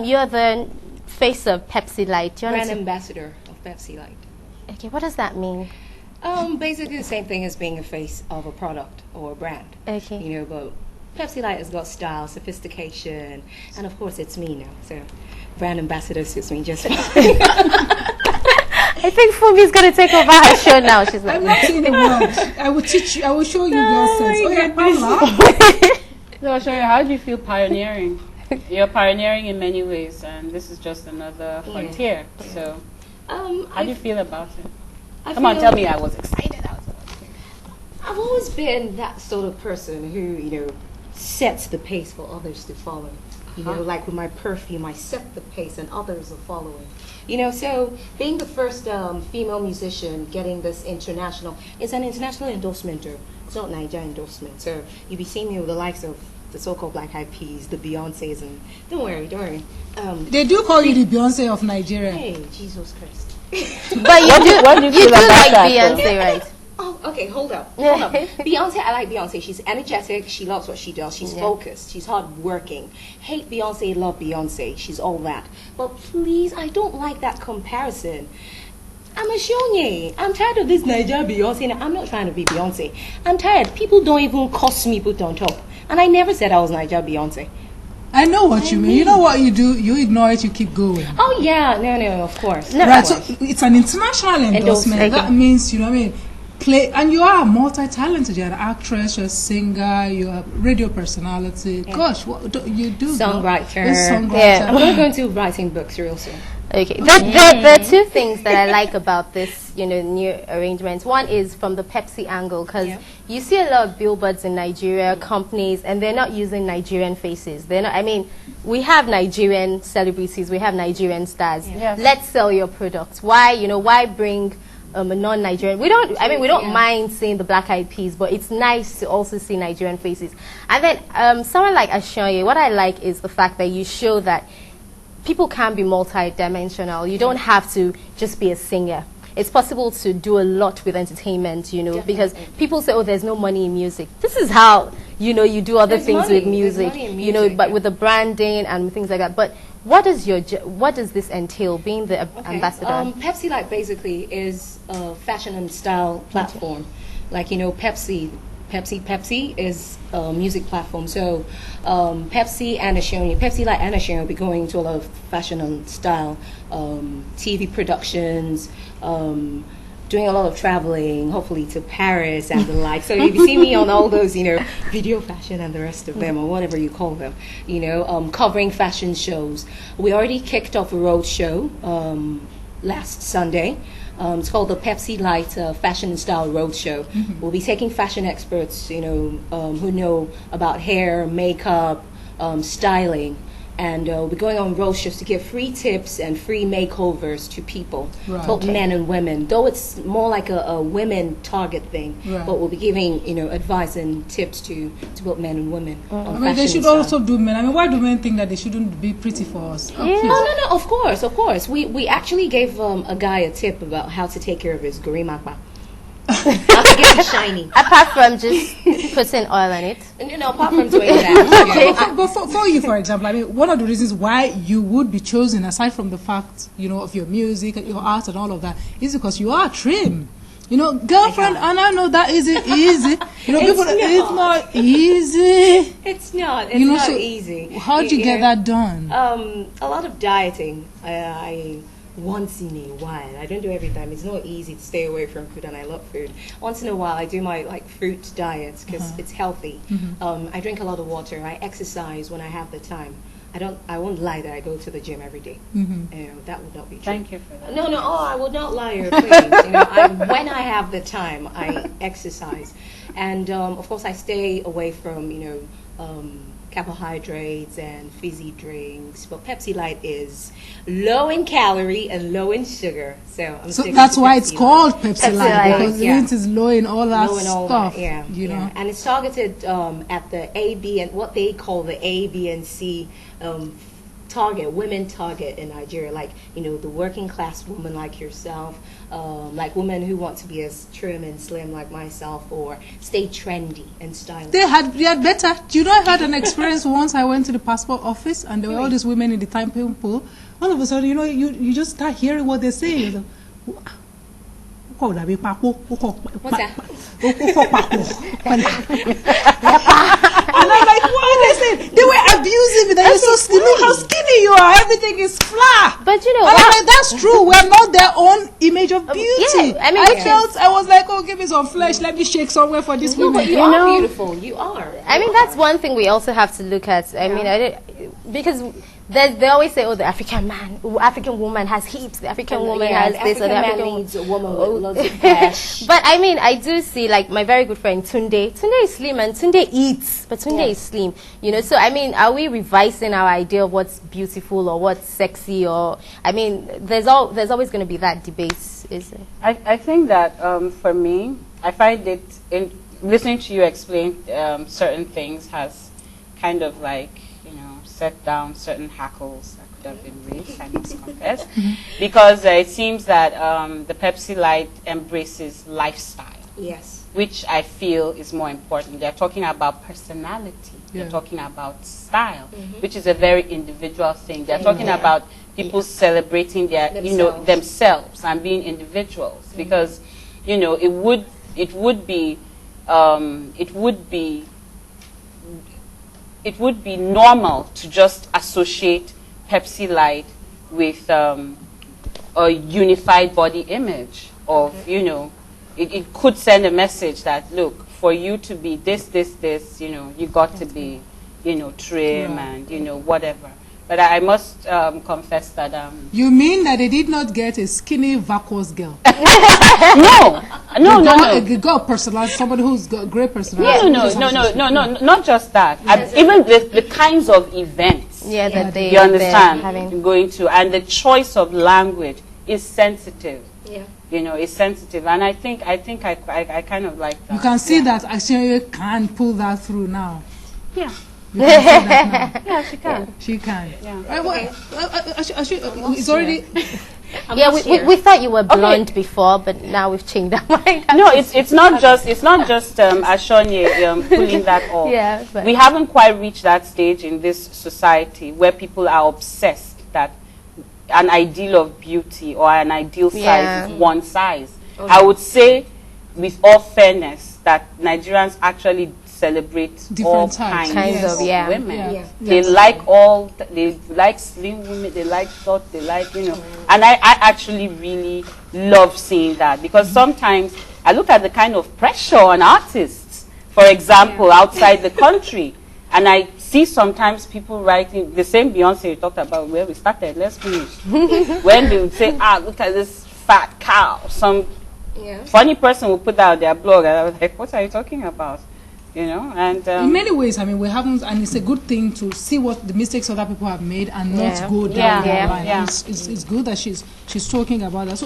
you're the face of Pepsi Light. Brand ambassador of Pepsi Light. Okay, what does that mean? Basically the same thing as being a face of a product or a brand. Okay. You know, but Pepsi Light has got style, sophistication, and of course it's me now. So brand ambassador suits me just fine. I think Fumi's going to take over her show now. She's like, I'm not saying a word. I will teach you. I will show you your sense. Okay, Paula. So, Ashionye, how do you feel pioneering? You're pioneering in many ways, and this is just another frontier. Yeah. So, how do you feel about it? Come on, tell me. I was excited. I've always been that sort of person who, you know, sets the pace for others to follow. You know, like with my perfume, I set the pace and others are following. You know, so being the first female musician getting this international, it's an international endorsement, too. It's not Niger endorsement. So you'll be seeing me with the likes of the so-called Black Eyed Peas, the Beyoncés, and don't worry. They do call you the Beyonce of Nigeria. Hey, Jesus Christ. But you do like Beyonce, right? Oh, okay, hold up. Beyonce, I like Beyonce. She's energetic. She loves what she does. She's focused. She's hardworking. Hate Beyonce, love Beyonce. She's all that. But please, I don't like that comparison. I'm Ashionye. I'm tired of this Niger Beyonce. I'm not trying to be Beyonce. I'm tired. People don't even cost me put on top. And I never said I was Niger Beyonce. I know what you mean. You know what you do? You ignore it, you keep going. Oh, yeah. No, of course. No, right, so it's an international endorsement. Okay. That means, you know what I mean? And you are multi-talented. You're an actress, you're a singer, you're a radio personality. Yeah. Gosh, what do you do? Songwriter. Yeah. I'm going to go into writing books real soon. Okay. There are two things that I like about this, you know, new arrangement. One is from the Pepsi angle, because you see a lot of billboards in Nigeria, companies, and they're not using Nigerian faces. They're not. I mean, we have Nigerian celebrities, we have Nigerian stars. Yes. Let's sell your products. Why? You know, why bring a non-Nigerian? We don't mind seeing the Black Eyed Peas, but it's nice to also see Nigerian faces. And then someone like Ashionye, what I like is the fact that you show that people can be multi-dimensional. You don't have to just be a singer. It's possible to do a lot with entertainment, you know, because people say, oh, there's no money in music. This is how, you know, you do other things with music, you know, but with the branding and things like that. But what does this entail, being the ambassador? Pepsi Light basically is a fashion and style platform. Like, you know, Pepsi is a music platform. So Pepsi Light and Ashionye will be going to a lot of fashion and style, TV productions, doing a lot of traveling, hopefully to Paris and the like. So if you see me on all those, you know, video fashion and the rest of them, or whatever you call them, you know, covering fashion shows. We already kicked off a road show last Sunday. It's called the Pepsi Light Fashion and Style Roadshow. We'll be taking fashion experts, you know, who know about hair, makeup, styling, and we'll be going on roadshows to give free tips and free makeovers to people, both men and women. Though it's more like a women target thing, but we'll be giving, you know, advice and tips to both men and women. On fashion they should also do men. I mean, why do men think that they shouldn't be pretty for us? No, of course. We actually gave a guy a tip about how to take care of his gorimapa. How to get it shiny. Apart from just putting oil on it. No, apart from doing that. But for you, for example, I mean, one of the reasons why you would be chosen, aside from the fact, you know, of your music, your art and all of that, is because you are trim. You know, girlfriend, and I know that isn't easy. You know, it's not easy. It's not. It's not easy. How did you get that done? A lot of dieting. I once in a while. I don't do every time. It's not easy to stay away from food, and I love food. Once in a while, I do my fruit diets because it's healthy. I drink a lot of water. I exercise when I have the time. I won't lie that I go to the gym every day. That would not be true. Thank you for that. No, I would not lie, please. You know, when I have the time, I exercise, and of course I stay away from, you know, carbohydrates and fizzy drinks. But Pepsi Light is low in calorie and low in sugar, so that's why it's called Pepsi Light, because it is low in all that stuff. You know, and it's targeted at the A, B, and what they call the A, B, and C women target in Nigeria, like, you know, the working class woman like yourself, like women who want to be as trim and slim like myself, or stay trendy and stylish. They had better. Do you know, I had an experience once. I went to the passport office and there were all these women in the time pool. All of a sudden, you know, you just start hearing what they're saying. What's that? And I'm like, what are they saying? They were abusing me. They were so skinny. Look how skinny you are. Everything is flat. But you know, and I'm like, that's true. We're not their own image of beauty. Yeah, I mean, I was like, oh, give me some flesh. Let me shake somewhere for this woman. But you are beautiful. You are. I mean, that's one thing we also have to look at. I mean, because they always say, oh, the African woman has hips, the African woman has this, or the African man needs a woman with loads of cash. But I mean, I do see, like, my very good friend Tunde. Tunde is slim and Tunde eats, but Tunde is slim. You know, so I mean, are we revising our idea of what's beautiful or what's sexy? Or I mean, there's always going to be that debate, is it? I think that for me, I find it in listening to you explain certain things has kind of like, you know, set down certain hackles that could have been raised, I must confess, because it seems that the Pepsi Light embraces lifestyle. Yes. Which I feel is more important. They're talking about personality. They're talking about style, which is a very individual thing. They're talking about people celebrating their, themselves and being individuals, because, you know, it would be normal to just associate Pepsi Light with a unified body image of, you know, it could send a message that, look, for you to be this, you know, you got to be, you know, trim and, you know, whatever. But I must confess that... You mean that they did not get a skinny, vacuous girl? No. A girl personality, somebody who's got great personality. No, not just that. Even the kinds of events. Yeah, that they you understand going to, and the choice of language is sensitive. Yeah. You know, it's sensitive, and I think I kind of like that. You can see that Ashionye can pull that through now. Yeah. Yeah, she can. She can. Yeah. It's already. We thought you were blonde before, but now we've changed our mind. No, it's not just Ashionye pulling that off. Yeah, we haven't quite reached that stage in this society where people are obsessed that an ideal of beauty or an ideal size is one size. Okay. I would say, with all fairness, that Nigerians actually celebrate different all kinds of women. Yeah. They like slim women, they like short, they like, you know. And I actually really love seeing that, because sometimes I look at the kind of pressure on artists, for example, outside the country, and I see sometimes people writing the same Beyonce you talked about where we started. Let's finish. When they would say, look at this fat cow. Some funny person will put that on their blog, and I was like, what are you talking about? You know, and in many ways, I mean, we haven't, and it's a good thing to see what the mistakes other people have made and not go down that line. It's good that she's talking about that. So